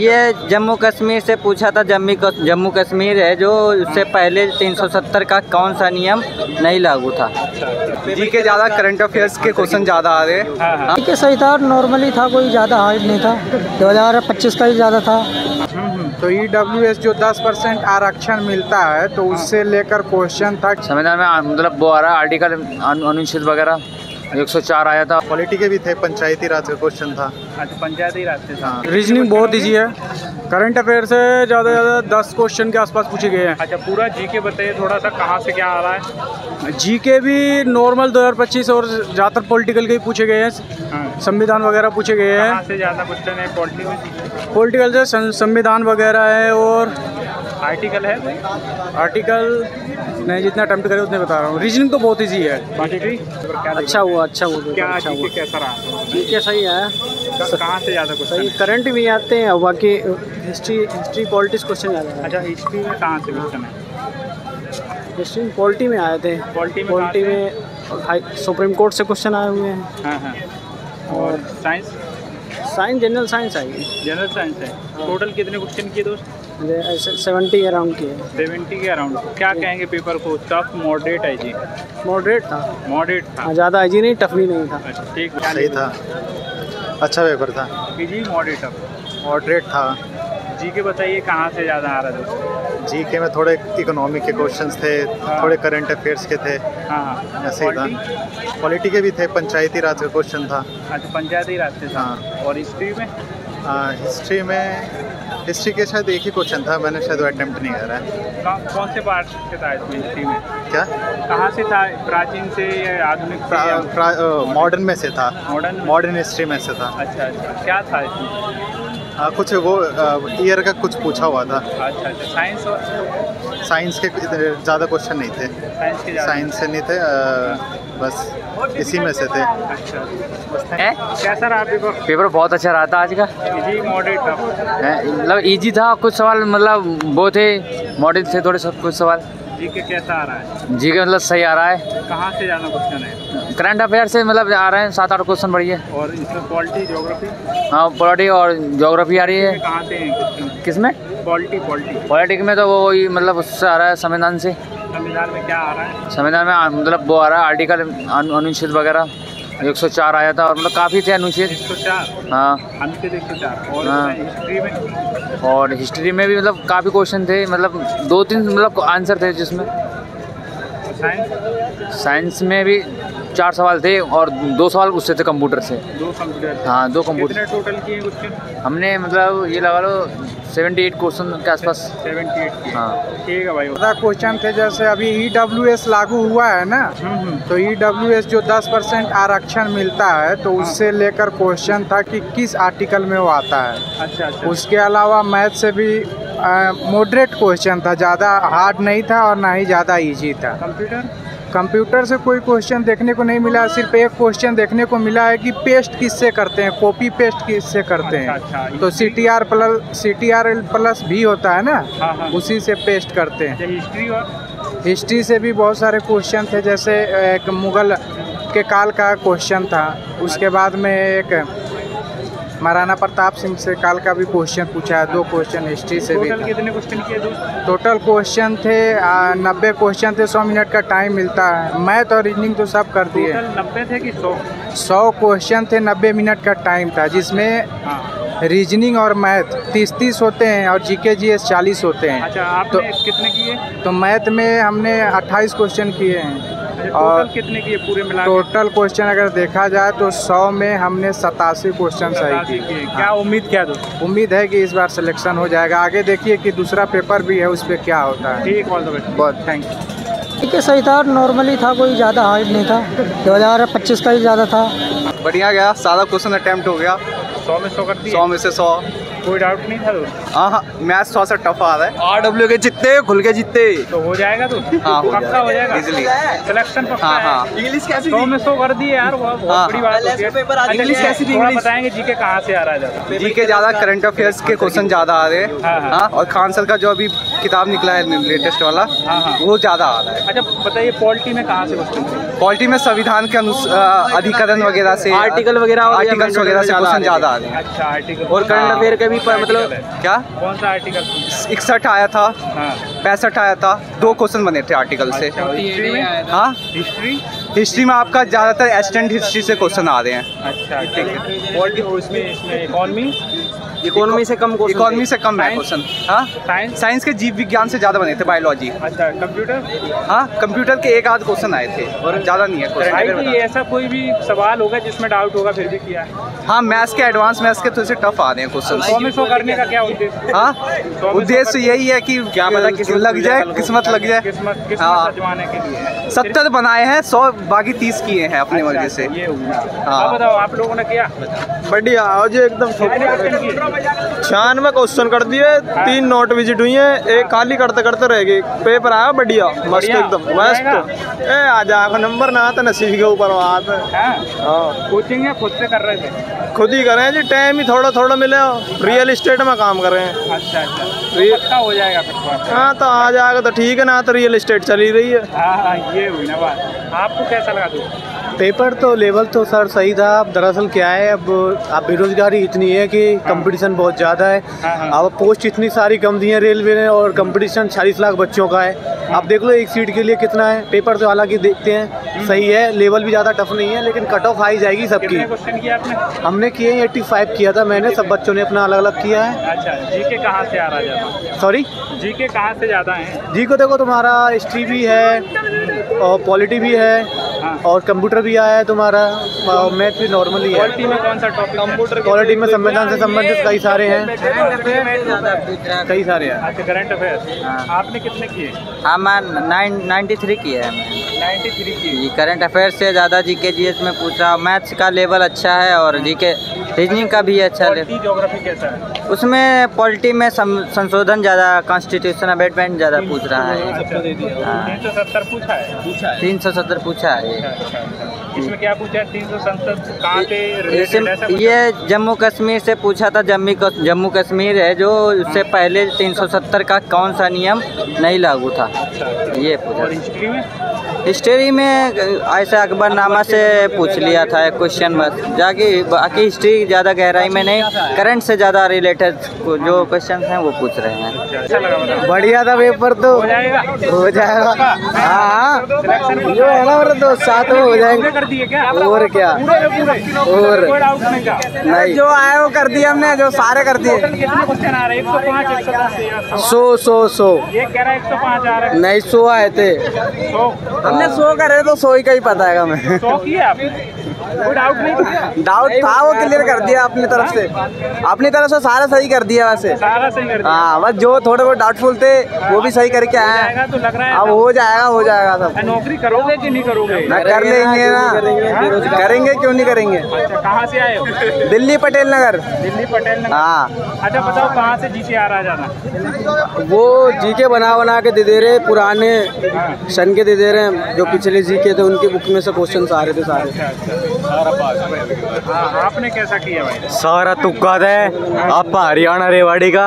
ये जम्मू कश्मीर से पूछा था। जम्मू कश्मीर है जो उससे पहले 370 का कौन सा नियम नहीं लागू था। जी के ज़्यादा करंट अफेयर्स के क्वेश्चन ज़्यादा आ रहे हैं। ठीक है, सही था, नॉर्मली था, कोई ज़्यादा हार्ड नहीं था। 2025 का ही ज़्यादा था। तो EWS जो 10% आरक्षण मिलता है तो उससे लेकर क्वेश्चन था। संविधान में मतलब वो आ रहा है आर्टिकल अनुच्छेद वगैरह 104 आया था। पॉलिटी के भी थे, पंचायती राज का क्वेश्चन था। अच्छा, पंचायती राज से था। रीजनिंग बहुत ईजी है। करंट अफेयर से ज़्यादा 10 क्वेश्चन के आसपास पूछे गए हैं। अच्छा, पूरा जीके बताइए थोड़ा सा, कहाँ से क्या आ रहा है। जीके भी नॉर्मल 2025 और ज़्यादातर पॉलिटिकल के ही पूछे गए हैं। संविधान वगैरह पूछे गए हैं। कहाँ से ज़्यादा क्वेश्चन है पॉलिटिकल से संविधान वगैरह है और आर्टिकल है कोई? आर्टिकल नहीं, जितना अटेम्प्ट करे उतने बता रहा हूँ। रीजनिंग तो बहुत ईजी है। अच्छा हुआ क्या अच्छा हुआ, कैसा रहा? ठीक है, सही है। कहाँ से ज़्यादा क्वेश्चन? सही, करंट भी आते हैं, बाकी हिस्ट्री पॉलिटिक्स क्वेश्चन ज़्यादा है। अच्छा, हिस्ट्री में कहाँ से क्वेश्चन है? हिस्ट्री में पॉलिटी में आए थे। पॉलिटी में सुप्रीम कोर्ट से क्वेश्चन आए हुए हैं। हाँ। और साइंस जनरल साइंस आई है। जनरल साइंस है। टोटल कितने क्वेश्चन किए दोस्त? 70 अराउंड के। 70 के अराउंड। क्या कहेंगे पेपर को, टफ मॉडरेट है जी? मॉडरेट था। मॉडरेट था, ज़्यादा इजी नहीं, टफ भी नहीं था। अच्छा, ठीक, सही था, अच्छा पेपर था। Easy moderate tough? मॉडरेट था। जी के बताइए कहाँ से ज़्यादा आ रहा था? जी के में थोड़े इकोनॉमिक के क्वेश्चंस थे, थोड़े करंट अफेयर्स के थे। हाँ, ऐसे ही था। पॉलिटी के भी थे, पंचायती राज का क्वेश्चन था। अच्छा, पंचायती राज से था। और हिस्ट्री में? हिस्ट्री के शायद एक ही क्वेश्चन था, मैंने शायद वो अटेम्प्ट नहीं करा है। कौन से पार्ट से था इसमें, हिस्ट्री में? क्या, कहाँ से था? प्राचीन से या आधुनिक से? मॉडर्न में से था। मॉडर्न हिस्ट्री में से था। अच्छा, क्या था इसमें? कुछ वो ईयर का कुछ पूछा हुआ था। अच्छा, साइंस और साइंस के ज़्यादा क्वेश्चन नहीं थे। साइंस से नहीं थे, बस इसी में से थे। अच्छा, कैसा रहा पेपर? पेपर बहुत अच्छा रहा था आज का। इजी मॉडरेट था? मतलब इजी था, कुछ सवाल मतलब वो थे, मॉडल थे थोड़े सब, कुछ सवाल। जी के कैसा आ रहा है? जी के मतलब सही आ रहा है। कहाँ से ज़्यादा क्वेश्चन है? करंट अफेयर से मतलब आ रहे हैं 7-8 क्वेश्चन बढ़िया। और इसमें पॉलिटी, ज्योग्राफी? हाँ, पॉलिटी और ज्योग्राफी आ रही है। कहाँ से हैं? किसमें? पॉलिटिक में तो वो वही मतलब उससे आ रहा है, संविधान से। संविधान में क्या आ रहा है? संविधान में मतलब वो आ रहा है आर्टिकल अनुच्छेद वगैरह 104 आया था, और मतलब काफ़ी थे अनुच्छेद। 104? हाँ, अनुच्छेद 104। और हाँ। हिस्ट्री में? और हिस्ट्री में भी मतलब काफ़ी क्वेश्चन थे, मतलब 2-3 मतलब आंसर थे जिसमें। साइंस में भी 4 सवाल थे और 2 सवाल उससे थे कंप्यूटर से। 2 कंप्यूटर? हाँ, 2 कंप्यूटर। कितने टोटल किए क्वेश्चन? हमने मतलब ये लगा लो 78 क्वेश्चन के आसपास। 78? हाँ, ठीक है भाई। ज़्यादा क्वेश्चन थे, जैसे अभी EWS लागू हुआ है ना, तो EWS जो 10% आरक्षण मिलता है तो उससे लेकर क्वेश्चन था कि किस आर्टिकल में वो आता है। अच्छा। उसके अलावा मैथ से भी मॉडरेट क्वेश्चन था, ज़्यादा हार्ड नहीं था और ना ही ज़्यादा इजी था। कंप्यूटर से कोई क्वेश्चन देखने को नहीं मिला, सिर्फ एक क्वेश्चन देखने को मिला है कि पेस्ट किससे करते हैं, कॉपी पेस्ट किससे करते हैं। अच्छा। तो CTR प्लस भी होता है ना, उसी से पेस्ट करते हैं। हिस्ट्री? और हिस्ट्री से भी बहुत सारे क्वेश्चन थे, जैसे एक मुगल के काल का क्वेश्चन था, उसके बाद में एक महाराणा प्रताप सिंह से काल का भी क्वेश्चन पूछा है। 2 क्वेश्चन हिस्ट्री से भी। टोटल कितने क्वेश्चन किए दोस्त? टोटल क्वेश्चन थे 90 क्वेश्चन थे। 100 मिनट का टाइम मिलता है। मैथ और रीजनिंग तो सब कर दिए। टोटल 90 थे कि 100? 100 क्वेश्चन थे, 90 मिनट का टाइम था, जिसमें रीजनिंग और मैथ 30-30 होते हैं और GK GS 40 होते हैं। अच्छा, आपने कितने किए? तो मैथ में हमने 28 क्वेश्चन किए हैं। और कितने किए पूरे मिला? टोटल क्वेश्चन अगर देखा जाए तो 100 में हमने 87 क्वेश्चन सही किए। क्या उम्मीद, क्या दोस्त? उम्मीद है कि इस बार सिलेक्शन हो जाएगा। आगे देखिए कि दूसरा पेपर भी है, उस पर क्या होता है। ठीक, ऑल द बेस्ट। बहुत थैंक यू। ठीक है, सही था, नॉर्मली था, कोई ज़्यादा हार्ड नहीं था। 2025 का ही ज़्यादा था। बढ़िया गया, सारा क्वेश्चन अटेम्प्ट हो गया। 100 में 100 कर दिए? 100 में से 100। कोई डाउट नहीं था दोस्त? हाँ, मैथ 100 से टफ आ रहा है। RW के जितने खुल के जितने तो हो जाएगा तो? हाँ, पक्का हो जाएगा इजीली। सिलेक्शन पक्का है? हाँ। इंग्लिश कैसी? 100 में 100 कर दिए यार, बहुत बड़ी बात होती है। इंग्लिश कैसी थी? थोड़ा बताएंगे जी के कहाँ से आ रहा है ज़्यादा? जी के ज़्यादा करंट अफेयर्स के क्वेश्चन ज़्यादा आ रहे हैं। हाँ, और खान सर का जो अभी किताब निकला है लेटेस्ट वाला, वो ज़्यादा आ रहा है। अच्छा बताइए, पॉलिटी में कहाँ से क्वेश्चन? पॉलिटी में संविधान के अधिकरण वगैरह से, आर्टिकल वगैरह आर्टिकल्स वगैरह से क्वेश्चन ज़्यादा आ रहे हैं। अच्छा आर्टिकल और करंट अफेयर के भी मतलब क्या कौन सा आर्टिकल? 61 आया था, हाँ 65 आया था, 2 क्वेश्चन बने थे आर्टिकल से। हिस्ट्री में? हाँ हिस्ट्री हिस्ट्री में आपका ज़्यादातर एस्टेंट हिस्ट्री से क्वेश्चन आ रहे हैं। अच्छा ठीक है। पॉलिटी इसमें इकोनॉमी से कम क्वेश्चन, इकोनॉमी से कम है क्वेश्चन। हाँ साइंस? साइंस के जीव विज्ञान से ज़्यादा बने थे, बायोलॉजी। अच्छा कंप्यूटर? हाँ कंप्यूटर के 1 आध क्वेश्चन आए थे और ज़्यादा नहीं है भाई क्वेश्चन। तो ये ऐसा कोई भी सवाल होगा जिसमें डाउट होगा फिर भी किया है? हाँ मैथ्स के, एडवांस मैथ्स के थोड़े से टफ आ रहे हैं क्वेश्चन। 100 में 100 करने का क्या उद्देश्य? हाँ उद्देश्य यही है कि क्या पता किस्मत लग जाए, किस्मत लग जाए। किस्मत हाँ। आजमाने के लिए 70 बनाए हैं, 100 बाकी 30 किए हैं अपनी मर्जी से। ये हुआ। हाँ। आप बताओ आप लोगों ने किया? बढ़िया आज एकदम कितने क्वेश्चन किए? 96 क्वेश्चन कर दिए, 3 नोट विजिट हुई है, एक खाली करते करते रह गई। पेपर आया बढ़िया मस्त बढ़िया? एकदम हो मस्त। जाएगा? आ जाएगा नंबर ना आता नसीब के ऊपर बात है। हाँ कोचिंग या खुद से कर रहे थे? खुद ही करें जी, टाइम ही थोड़ा थोड़ा मिले। रियल एस्टेट में काम कर रहे हैं। अच्छा अच्छा तो पक्का हो जाएगा फिर तो? हाँ तो आ जाएगा तो ठीक है, ना तो रियल एस्टेट चली रही है। हाँ ये हुई ना बात। आपको कैसा लगा दो? पेपर तो लेवल तो सर सही था। अब दरअसल क्या है, अब बेरोजगारी इतनी है कि कंपटीशन बहुत ज़्यादा है। हाँ। अब पोस्ट इतनी सारी कम दी हैं रेलवे ने और कंपटीशन 40 लाख बच्चों का है। अब देख लो एक सीट के लिए कितना है। पेपर तो हालांकि देखते हैं सही है, लेवल भी ज़्यादा टफ नहीं है, लेकिन कट ऑफ हाई जाएगी सबकी। कितने क्वेश्चन किया आपने? हमने किए 85 किया था मैंने, सब बच्चों ने अपना अलग अलग किया है। अच्छा जीके कहाँ से आ रहा ज़्यादा? सॉरी जीके कहाँ से ज़्यादा है? जी को देखो, तुम्हारा हिस्ट्री भी है और पॉलिटी भी है और कंप्यूटर भी आया है तुम्हारा, मैथ भी नॉर्मली है। पॉलिटी में कौन सा टॉपिक? कंप्यूटर पॉलिटी में संविधान से संबंधित कई सारे हैं, कई सारे हैं। अच्छा करंट अफेयर आपने कितने किए? हाँ मैं 93 किया है मैंने। 93 किए। जी करंट अफेयर से ज़्यादा जीके जीएस में पूछ रहा हूँ। मैथ्स का लेवल अच्छा है और जीके रीजनिंग का भी अच्छा लेवल। पॉलिटी ज्योग्राफी कैसा है? उसमें पॉलिटी में संशोधन ज़्यादा, कॉन्स्टिट्यूशन अमेंडमेंट ज़्यादा पूछ रहा है। अच्छा 370 पूछा है? 370 पूछा है। अच्छा इसमें क्या पूछा है? 300 संसद कहाँ से रिलेटेड ऐसा कुछ? ये जम्मू कश्मीर से पूछा था। जम्मू कश्मीर है जो, उससे पहले 370 का कौन सा नियम नहीं लागू था, ये पूछा। और हिस्ट्री में? हिस्ट्री में ऐसा अकबरनामा से पूछ लिया था एक क्वेश्चन बस, जाके बाकी हिस्ट्री ज़्यादा गहराई में नहीं, करंट से ज़्यादा रिलेटेड जो क्वेश्चन हैं वो पूछ रहे हैं। अच्छा लगा बताओ। बढ़िया था पेपर तो, हो जाएगा? हो जाएगा। हाँ सिलेक्शन जो है ना, मतलब 2 साथ में हो जाएंगे। कर दिए क्या? और क्या? पूरे कोई डाउट नहीं था? नहीं जो आया वो कर दिया हमने, जो सारे कर दिए। कितने क्वेश्चन आ रहे हैं? 105 110 100 ये कह रहा है 105 आ रहा है। नहीं 100 आए थे, 100 हमने 100 करे तो 100 ही का ही पता है हमें। 100 किए आपने? कोई डाउट नहीं था? डाउट था, वो क्लियर कर दिया अपनी तरफ से, सारा सही कर दिया वैसे। सारा सही कर दिया। हाँ बस जो थोड़े बहुत डाउटफुल थे वो भी सही करके आए हैं। जाएगा तो लग रहा है। अब हो जाएगा सब। नौकरी करोगे कि नहीं करोगे? ना कर लेंगे ना, करेंगे क्यों नहीं करेंगे। अच्छा कहाँ से आए हो? दिल्ली पटेल नगर। दिल्ली पटेल नगर। हाँ अच्छा बताओ कहाँ से जीके आ रहा है ज़्यादा? वो जीके बना के दे रहे, पुराने सन के दे रहे हैं, जो पिछले जीके थे उनकी बुक में से क्वेश्चन आ रहे थे सारे। हाँ आपने कैसा किया भाई? सारा तुक्का है। आप हरियाणा रेवाड़ी का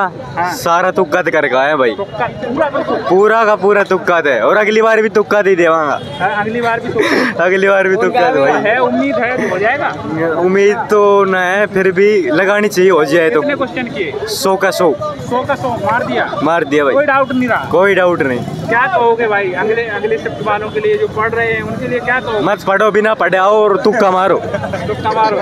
सारा तुक्का करके आए भाई, पूरा का पूरा तुक्का है। और अगली बार भी तुक्का दे देवांगा। अगली बार भी तो अगली बार भी तुक्का भाई है, उम्मीद है तो हो जाएगा। उम्मीद तो न है, फिर भी लगानी चाहिए, हो जाए तो। कितने क्वेश्चन किए? 100 का 100 100 का 100 मार दिया भाई, कोई डाउट नहीं रहा? कोई डाउट नहीं। क्या कहोगे भाई अगले शिफ्ट वालों के लिए जो पढ़ रहे हैं उनके लिए क्या कहोगे? मत पढ़ो, बिना पढ़े आओ और तुक्का मारो। तुक्का मारो।